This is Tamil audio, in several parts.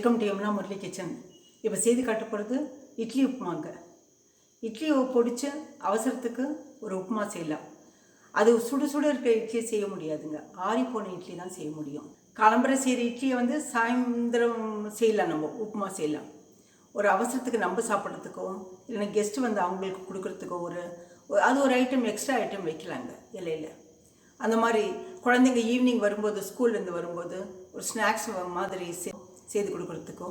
Welcome to Yamuna Murali kitchen. இப்போ செய்து காட்ட போகிறது இட்லி உப்புமாங்க. இட்லி பொடிச்சு அவசரத்துக்கு ஒரு உப்புமா செய்யலாம். அது சுடு சுடு இருக்கிற இட்லியை செய்ய முடியாதுங்க. ஆறி போன இட்லி தான் செய்ய முடியும். காலம்பரை செய்கிற இட்லியை சாயந்தரம் செய்யலாம், நம்ம உப்புமா செய்யலாம். ஒரு அவசரத்துக்கு நம்ம சாப்பிட்றதுக்கோ இல்லைன்னா கெஸ்ட்டு அவங்களுக்கு கொடுக்குறதுக்கோ அது ஒரு ஐட்டம், எக்ஸ்ட்ரா ஐட்டம் வைக்கலாங்க இலையில். அந்த மாதிரி குழந்தைங்க ஈவினிங் வரும்போது, ஸ்கூல்லேருந்து வரும்போது ஒரு ஸ்நாக்ஸ் மாதிரி செய்து கொடுக்குறதுக்கோ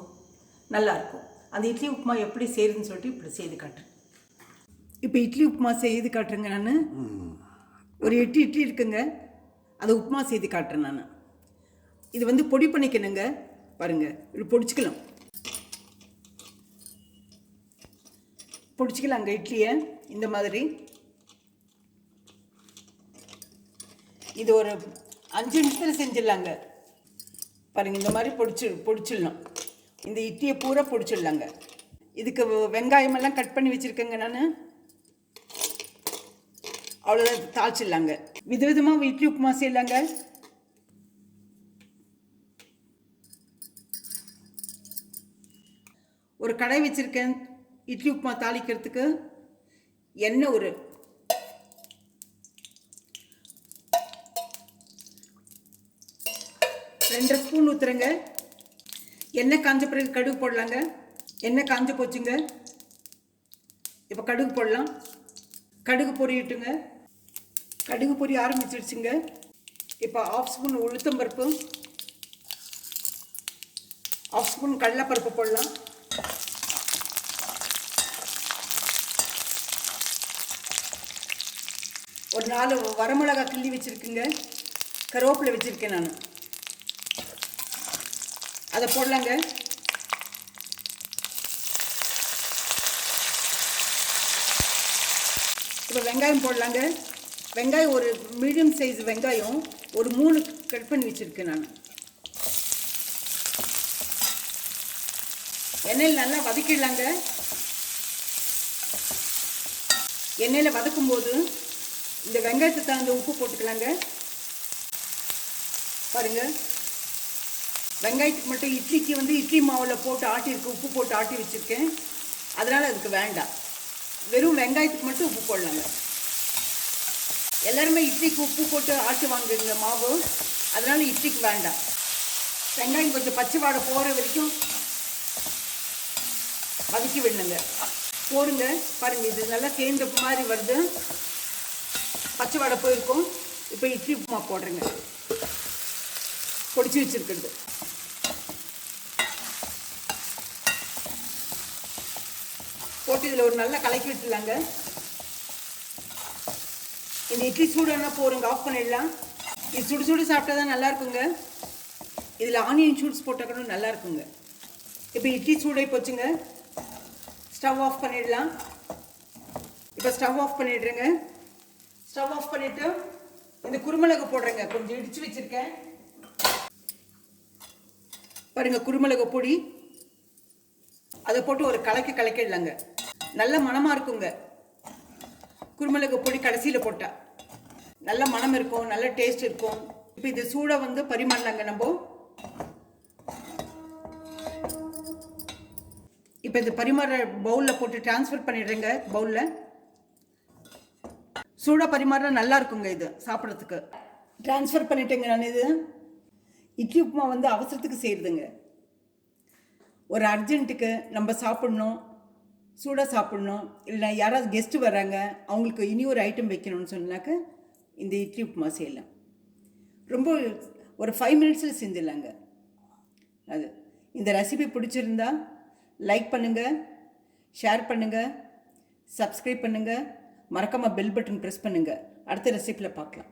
நல்லாயிருக்கும். அந்த இட்லி உப்புமா எப்படி செய்யுதுன்னு சொல்லிட்டு இப்படி செய்து காட்டுறேன். இப்போ இட்லி உப்புமா செய்து காட்டுறேங்க. நான் ஒரு 8 இட்லி இருக்குங்க, அதை உப்புமா செய்து காட்டுறேன். நான் இது பொடி பண்ணிக்கணுங்க. பாருங்கள், இப்படி பொடிச்சிக்கலாங்க இட்லியை இந்த மாதிரி. இது ஒரு 5 நிமிஷத்தில் செஞ்சிடலாங்க. பாருங்கள், இந்த மாதிரி பொடிச்சிடலாம். இந்த இட்லியை பூரா பொடிச்சிடலாங்க. இதுக்கு வெங்காயமெல்லாம் கட் பண்ணி வச்சுருக்கேங்க நான். அவ்வளோதான், தாளிச்சிடலாங்க. விதவிதமாக இட்லி உப்புமா செய்யலாங்க. ஒரு கடாய் வச்சுருக்கேன் இட்லி உப்புமா தாளிக்கிறதுக்கு. எண்ணெய் ஒரு 2 ஸ்பூன் ஊற்றுறேங்க. எண்ணெய் காஞ்ச பிறகு கடுகு போடலாங்க. எண்ணெய் காஞ்ச போச்சுங்க. இப்போ கடுகு போடலாம். கடுகு பொரியட்டுங்க. கடுகு பொரிய ஆரம்பிச்சிடுச்சுங்க. இப்போ 1/2 ஸ்பூன் உளுத்தம்பருப்பு, 1/2 ஸ்பூன் கடலைப்பருப்பு போடலாம். ஒரு 4 வரமிளகா கிள்ளி வச்சுருக்குங்க. கருவேப்பிலை வச்சுருக்கேன் நான், அதை போடலாங்க. இப்போ வெங்காயம் போடலாங்க. வெங்காயம் ஒரு மீடியம் சைஸ் வெங்காயம் ஒரு 3 கட் பண்ணி வச்சுருக்கேன் நான். எண்ணெயில் நல்லா வதக்கிடலாங்க. எண்ணெயில் வதக்கும்போது இந்த வெங்காயத்தை தகுந்த உப்பு போட்டுக்கலாங்க. பாருங்கள், வெங்காயத்துக்கு மட்டும் இட்லிக்கு இட்லி மாவில் போட்டு ஆட்டியிருக்கு, உப்பு போட்டு ஆட்டி வச்சுருக்கேன். அதனால் அதுக்கு வேண்டாம். வெறும் வெங்காயத்துக்கு மட்டும் உப்பு போடலாங்க. எல்லாருமே இட்லிக்கு உப்பு போட்டு ஆட்டி வாங்குங்க மாவு, அதனால் இட்லிக்கு வேண்டாம். வெங்காயம் கொஞ்சம் பச்சை வாடை போகிற வரைக்கும் வதக்கி விடணுங்க. போடுங்க. பாருங்கள், இது நல்லா சேர்ந்த மாதிரி வருது, பச்சை வாடை போயிருக்கும். இப்போ இட்லி உப்புமா போடுறேங்க, பொடிச்சு வச்சுருக்கிறது. போட்டு இதில் ஒரு நல்லா கலக்கி விட்டுலாங்க. இந்த இட்லி சூடுன்னா போருங்க, ஆஃப் பண்ணிடலாம். இது சுடு சுடு சாப்பிட்டா தான் நல்லாயிருக்குங்க. இதில் ஆனியன் ஷூட்ஸ் போட்டால் கூட நல்லா இருக்குங்க. இப்போ இட்லி சூடாகி போச்சுங்க. ஸ்டவ் ஆஃப் பண்ணிடலாம். இப்போ ஸ்டவ் ஆஃப் பண்ணிடுறேங்க. ஸ்டவ் ஆஃப் பண்ணிவிட்டு இந்த குருமிளகு போடுறேங்க. கொஞ்சம் இடித்து வச்சுருக்கேன். பாருங்கள், குருமிளகு பொடி, அதை போட்டு ஒரு கலக்கிடலாங்க. நல்ல மணமாக இருக்குங்க. குருமிளகு பொடி கடைசியில் போட்டால் நல்ல மணம் இருக்கும், நல்ல டேஸ்ட் இருக்கும். இப்போ இது சூட பரிமாறலாங்க நம்ம. இப்போ இது பரிமாற பவுலில் போட்டு டிரான்ஸ்ஃபர் பண்ணிடுறேங்க. பவுலில் சூடாக பரிமாற நல்லா இருக்குங்க. இது சாப்பிட்றதுக்கு டிரான்ஸ்ஃபர் பண்ணிட்டேங்க நான். இது இட்லி உப்புமா அவசரத்துக்கு செய்கிறதுங்க. ஒரு அர்ஜென்ட்டுக்கு நம்ம சாப்பிட்ணும், சூடாக சாப்பிட்ணும், இல்லை யாராவது கெஸ்ட்டு வர்றாங்க, அவங்களுக்கு இனி ஒரு ஐட்டம் வைக்கணும்னு சொன்னாக்க இந்த இட்லி உப்புமா செய்யலாம். ரொம்ப ஒரு 5 மினிட்ஸில் செஞ்சிடலாங்க. அது இந்த ரெசிபி பிடிச்சிருந்தா லைக் பண்ணுங்கள், ஷேர் பண்ணுங்கள், சப்ஸ்கிரைப் பண்ணுங்கள், மறக்காமல் பெல் பட்டன் ப்ரெஸ் பண்ணுங்கள். அடுத்த ரெசிபியில் பார்க்கலாம்.